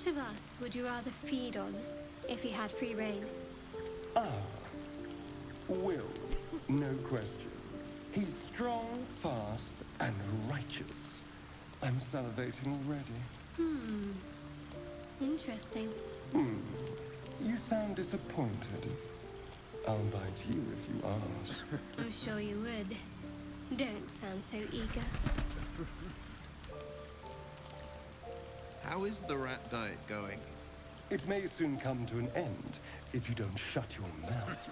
Which of us would you rather feed on if you had free reign? Will, no question. He's strong, fast, and righteous. I'm salivating already. Interesting. You sound disappointed. I'll bite you if you ask. I'm sure you would. Don't sound so eager. How is the rat diet going? It may soon come to an end if you don't shut your mouth.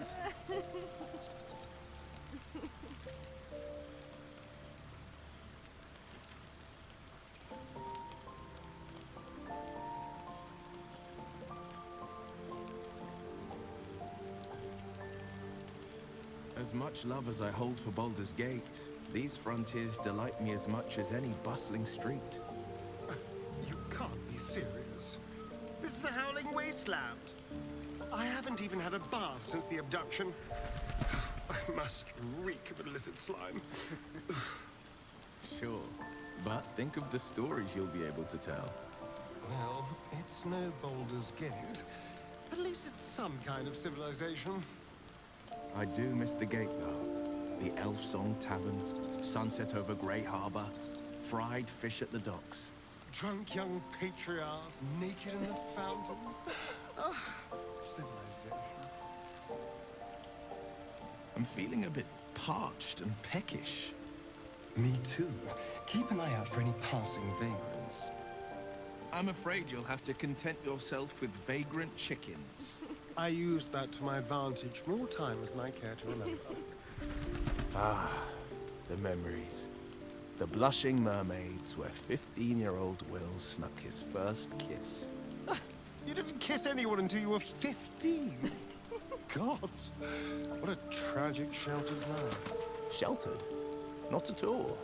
As much love as I hold for Baldur's Gate, these frontiers delight me as much as any bustling street. You can't be serious. This is a howling wasteland. I haven't even had a bath since the abduction. I must reek of illicit slime. Sure, but think of the stories you'll be able to tell. Well, it's no Baldur's Gate. At least it's some kind of civilization. I do miss the gate, though. The Elf Song Tavern, sunset over Grey Harbor, fried fish at the docks. Drunk young patriarchs naked in the fountains. Civilization. I'm feeling a bit parched and peckish. Me too. Keep an eye out for any passing vagrants. I'm afraid you'll have to content yourself with vagrant chickens. I used that to my advantage more times than I care to remember. The memories. The blushing mermaids where 15-year-old Will snuck his first kiss. You didn't kiss anyone until you were 15. Gods, what a tragic sheltered life. Sheltered? Not at all.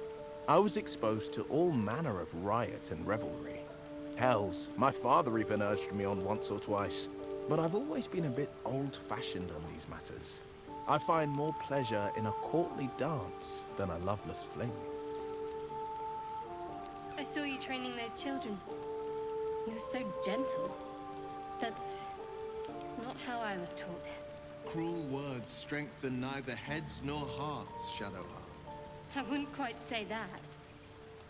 I was exposed to all manner of riot and revelry. Hells, my father even urged me on once or twice. But I've always been a bit old-fashioned on these matters. I find more pleasure in a courtly dance than a loveless fling. I saw you training those children. You were so gentle. That's not how I was taught. Cruel words strengthen neither heads nor hearts, Shadowheart. I wouldn't quite say that.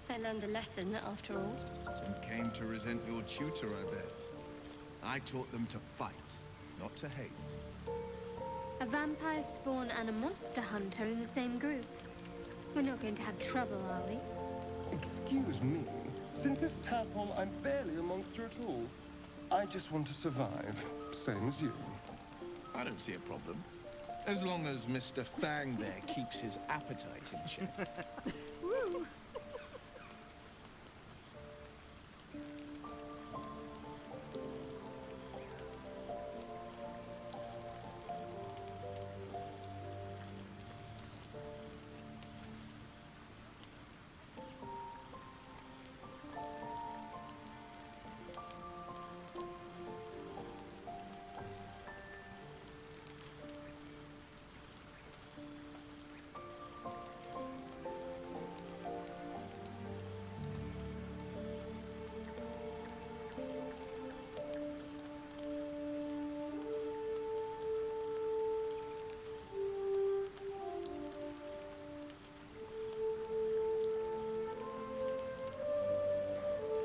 I learned the lesson, after all. And came to resent your tutor, I bet. I taught them to fight, not to hate. A vampire spawn and a monster hunter in the same group. We're not going to have trouble, are we? Excuse me. Since this tadpole, I'm barely a monster at all. I just want to survive, same as you. I don't see a problem. As long as Mr. Fang there keeps his appetite in check.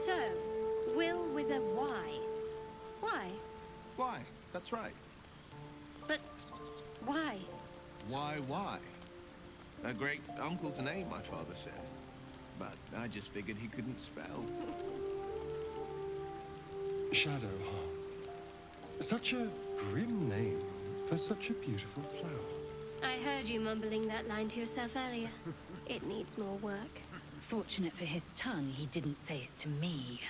So, Will with a Y. Why? Why? That's right. But why? Why? A great uncle to name, my father said. But I just figured he couldn't spell. Shadowheart. Such a grim name for such a beautiful flower. I heard you mumbling that line to yourself earlier. It needs more work. Fortunate for his tongue, he didn't say it to me.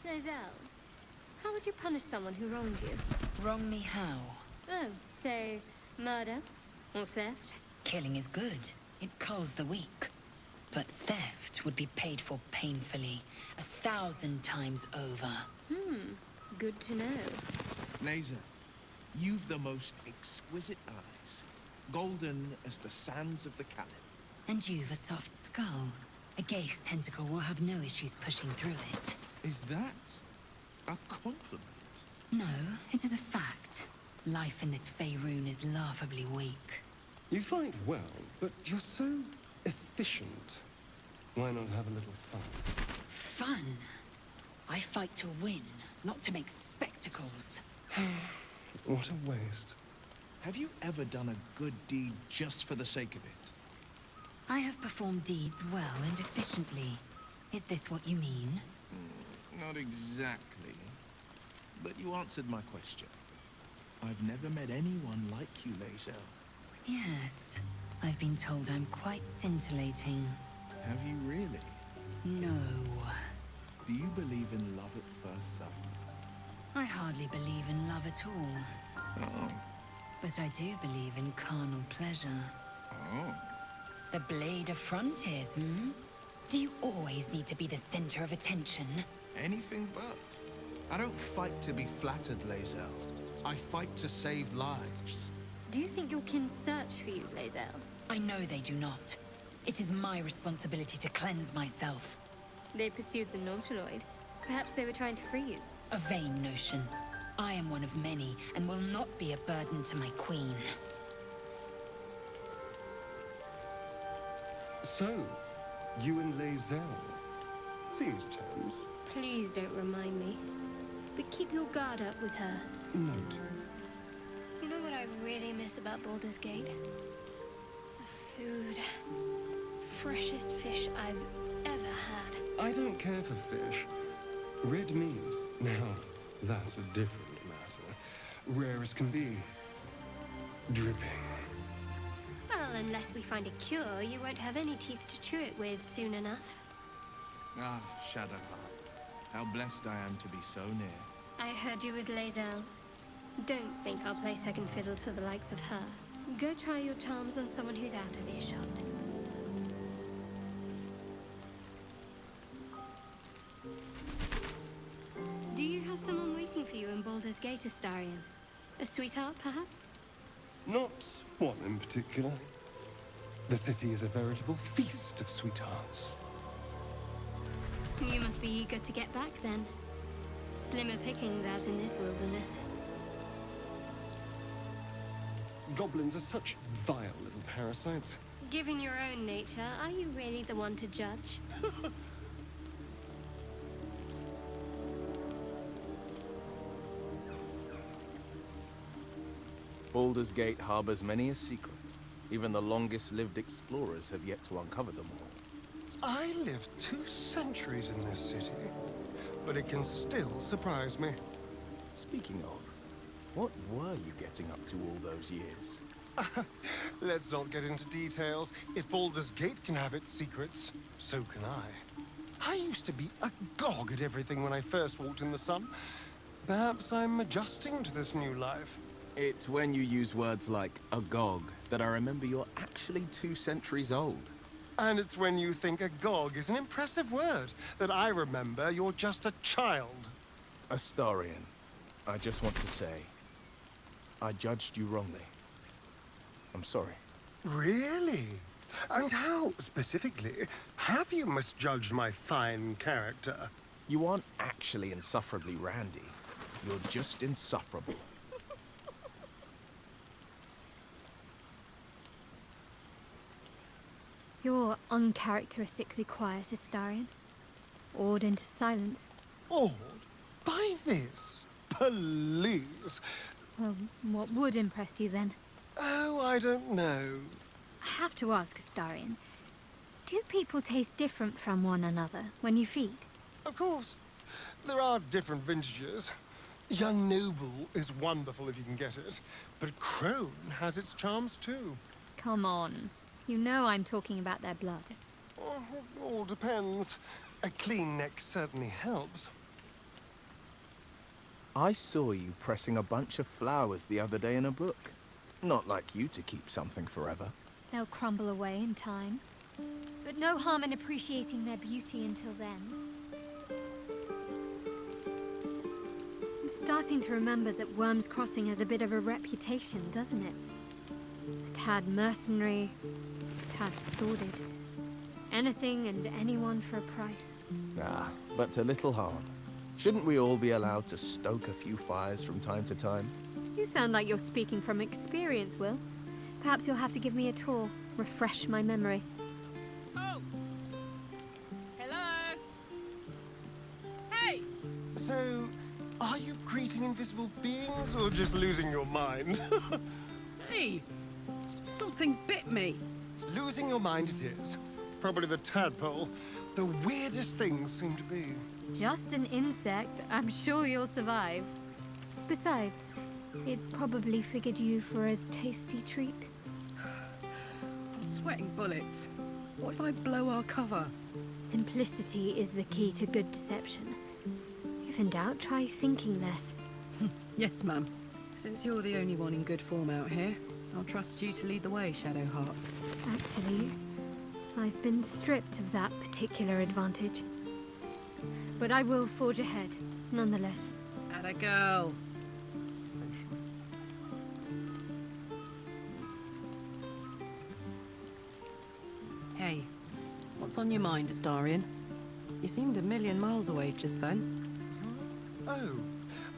Nozelle, how would you punish someone who wronged you? Wrong me how? Oh, say, murder? Or theft? Killing is good. It culls the weak. But theft would be paid for painfully, 1,000 times over. Good to know. Laser, you've the most exquisite eyes. Golden as the sands of the Calip. And you've a soft skull. A Gaith tentacle will have no issues pushing through it. Is that A compliment? No, it is a fact. Life in this Faerun is laughably weak. You fight well, but you're so efficient. Why not have a little fun? Fun? I fight to win, not to make spectacles. What a waste. Have you ever done a good deed just for the sake of it? I have performed deeds well and efficiently. Is this what you mean? Not exactly. But you answered my question. I've never met anyone like you, Lae'zel. Yes. I've been told I'm quite scintillating. Have you really? No. Do you believe in love at first sight? I hardly believe in love at all. Oh. But I do believe in carnal pleasure. Oh. The blade of frontiers, hmm? Do you always need to be the center of attention? Anything but. I don't fight to be flattered, Lae'zel. I fight to save lives. Do you think your kin search for you, Lae'zel? I know they do not. It is my responsibility to cleanse myself. They pursued the Nautiloid. Perhaps they were trying to free you. A vain notion. I am one of many, and will not be a burden to my queen. So, you and Lae'zel. Seems tense. Please don't remind me. But keep your guard up with her. Note. You know what I really miss about Baldur's Gate? The food. Freshest fish I've ever had. I don't care for fish. Red meat, now, that's a different matter. Rare as can be. Dripping. Well, unless we find a cure, you won't have any teeth to chew it with soon enough. Ah, Shadowheart. How blessed I am to be so near. I heard you with Lae'zel. Don't think I'll play second fiddle to the likes of her. Go try your charms on someone who's out of earshot. Do you have someone waiting for you in Baldur's Gate, Astarion? A sweetheart, perhaps? Not one in particular. The city is a veritable feast of sweethearts. You must be eager to get back, then. Slimmer pickings out in this wilderness. Goblins are such vile little parasites. Given your own nature, are you really the one to judge? Baldur's Gate harbors many a secret. Even the longest-lived explorers have yet to uncover them all. I lived 2 centuries in this city, but it can still surprise me. Speaking of, what were you getting up to all those years? Let's not get into details. If Baldur's Gate can have its secrets, so can I. I used to be agog at everything when I first walked in the sun. Perhaps I'm adjusting to this new life. It's when you use words like agog that I remember you're actually 2 centuries old. And it's when you think agog is an impressive word that I remember you're just a child. Astarion, I just want to say, I judged you wrongly. I'm sorry. Really? And how, specifically, have you misjudged my fine character? You aren't actually insufferably randy. You're just insufferable. You're uncharacteristically quiet, Astarion. Awed into silence. Awed by this? Please. Well, what would impress you then? Oh, I don't know. I have to ask, Astarion. Do people taste different from one another when you feed? Of course. There are different vintages. Young Noble is wonderful if you can get it, but Crone has its charms too. Come on. You know I'm talking about their blood. Oh, it all depends. A clean neck certainly helps. I saw you pressing a bunch of flowers the other day in a book. Not like you to keep something forever. They'll crumble away in time. But no harm in appreciating their beauty until then. I'm starting to remember that Worm's Crossing has a bit of a reputation, doesn't it? A tad mercenary, a tad sordid. Anything and anyone for a price. Ah, but to little harm. Shouldn't we all be allowed to stoke a few fires from time to time? You sound like you're speaking from experience, Will. Perhaps you'll have to give me a tour, refresh my memory. Oh! Hello? Hey! So, are you greeting invisible beings or just losing your mind? Hey! Something bit me. Losing your mind it is. Probably the tadpole. The weirdest things seem to be. Just an insect. I'm sure you'll survive. Besides, it probably figured you for a tasty treat. I'm sweating bullets. What if I blow our cover? Simplicity is the key to good deception. If in doubt, try thinking less. Yes, ma'am. Since you're the only one in good form out here, I'll trust you to lead the way, Shadowheart. Actually, I've been stripped of that particular advantage. But I will forge ahead, nonetheless. Atta girl. Hey, what's on your mind, Astarion? You seemed a million miles away just then. Oh,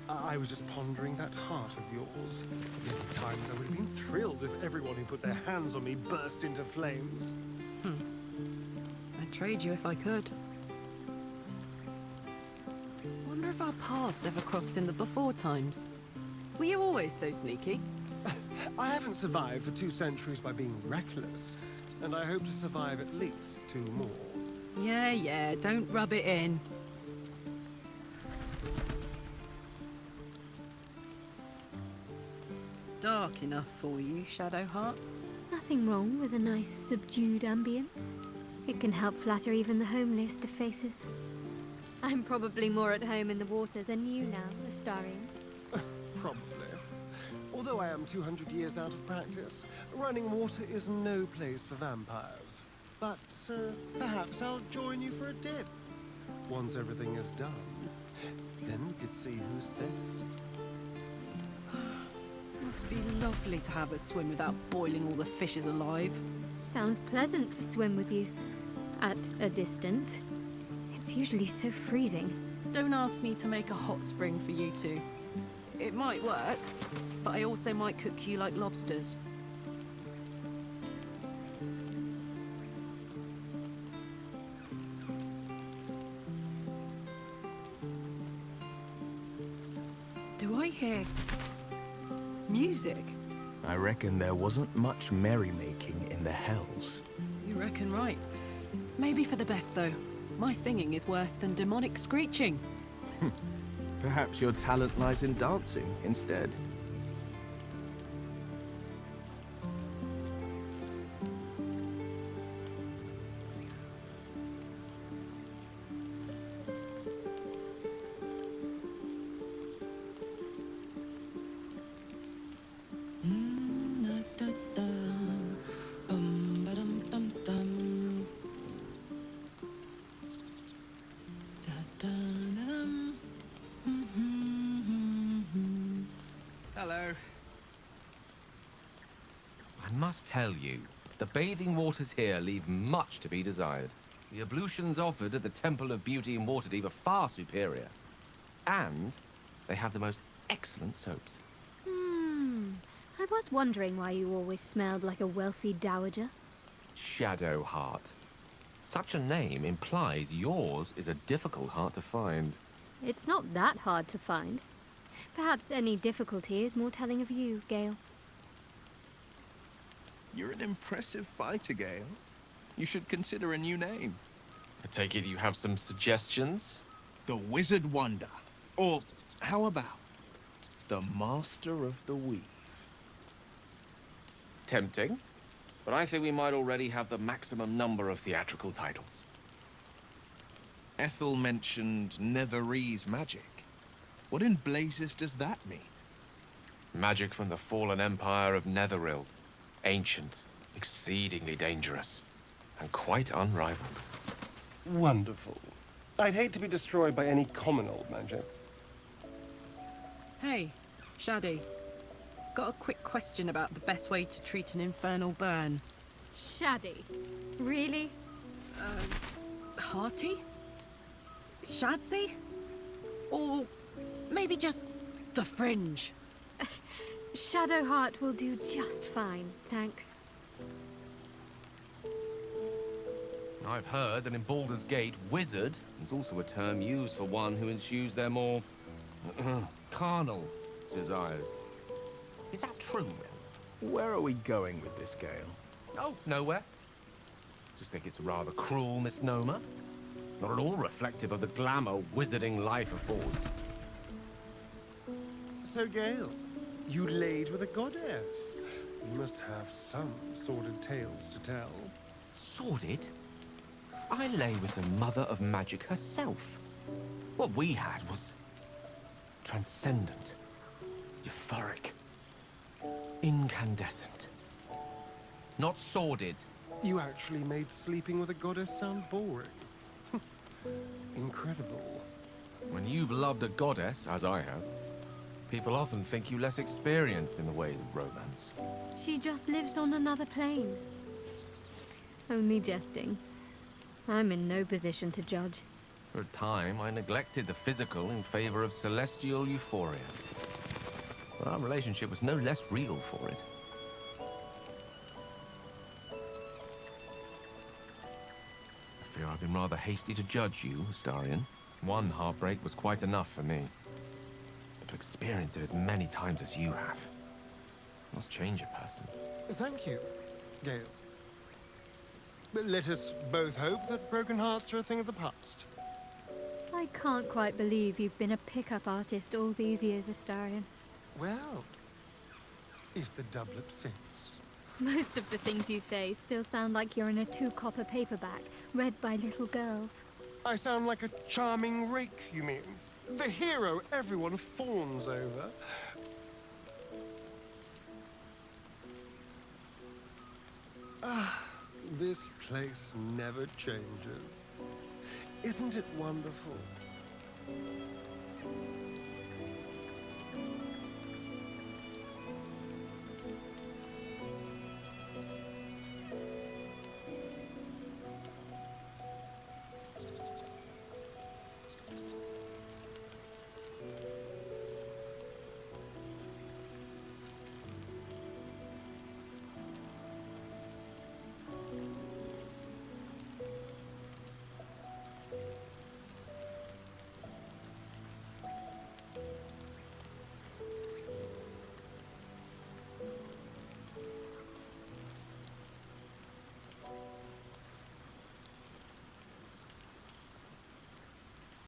I was just pondering that heart of yours. Many times I would have been thrilled if everyone who put their hands on me burst into flames. I'd trade you if I could. Wonder if our paths ever crossed in the before times. Were you always so sneaky? I haven't survived for 2 centuries by being reckless, and I hope to survive at least 2 more. Yeah, don't rub it in. Dark enough for you, Shadowheart? Nothing wrong with a nice, subdued ambience. It can help flatter even the homeliest of faces. I'm probably more at home in the water than you now, Astarion. Probably. Although I am 200 years out of practice, running water is no place for vampires. But perhaps I'll join you for a dip. Once everything is done, then we could see who's best. Must be lovely to have a swim without boiling all the fishes alive. Sounds pleasant to swim with you. At a distance. It's usually so freezing. Don't ask me to make a hot spring for you two. It might work, but I also might cook you like lobsters. Do I hear music? I reckon there wasn't much merrymaking in the Hells. You reckon right. Maybe for the best, though. My singing is worse than demonic screeching. Perhaps your talent lies in dancing instead. Hello. I must tell you, the bathing waters here leave much to be desired. The ablutions offered at the Temple of Beauty in Waterdeep are far superior. And they have the most excellent soaps. I was wondering why you always smelled like a wealthy dowager. Shadowheart. Such a name implies yours is a difficult heart to find. It's not that hard to find. Perhaps any difficulty is more telling of you, Gale. You're an impressive fighter, Gale. You should consider a new name. I take it you have some suggestions? The Wizard Wonder. Or how about the Master of the Weave? Tempting. But I think we might already have the maximum number of theatrical titles. Ethel mentioned Netherese magic. What in blazes does that mean? Magic from the fallen empire of Netheril. Ancient, exceedingly dangerous, and quite unrivaled. Wonderful. I'd hate to be destroyed by any common old magic. Hey, Shaddy. Got a quick question about the best way to treat an infernal burn. Shaddy. Really? Hearty? Shadsy? Or maybe just the fringe. Shadowheart will do just fine, thanks. I've heard that in Baldur's Gate, wizard is also a term used for one who eschews their more carnal desires. Is that true? Where are we going with this, Gale? Oh, nowhere. Just think it's a rather cruel misnomer. Not at all reflective of the glamour wizarding life affords. So, Gale, you laid with a goddess. You must have some sordid tales to tell. Sordid? I lay with the mother of magic herself. What we had was transcendent, euphoric, incandescent. Not sordid. You actually made sleeping with a goddess sound boring. Incredible. When you've loved a goddess, as I have, people often think you less experienced in the ways of romance. She just lives on another plane. Only jesting. I'm in no position to judge. For a time, I neglected the physical in favor of celestial euphoria. But our relationship was no less real for it. I fear I've been rather hasty to judge you, Astarion. One heartbreak was quite enough for me. But to experience it as many times as you have must change a person. Thank you, Gale. But let us both hope that broken hearts are a thing of the past. I can't quite believe you've been a pickup artist all these years, Astarion. Well, if the doublet fits. Most of the things you say still sound like you're in a 2-copper paperback, read by little girls. I sound like a charming rake, you mean? The hero everyone fawns over. This place never changes. Isn't it wonderful?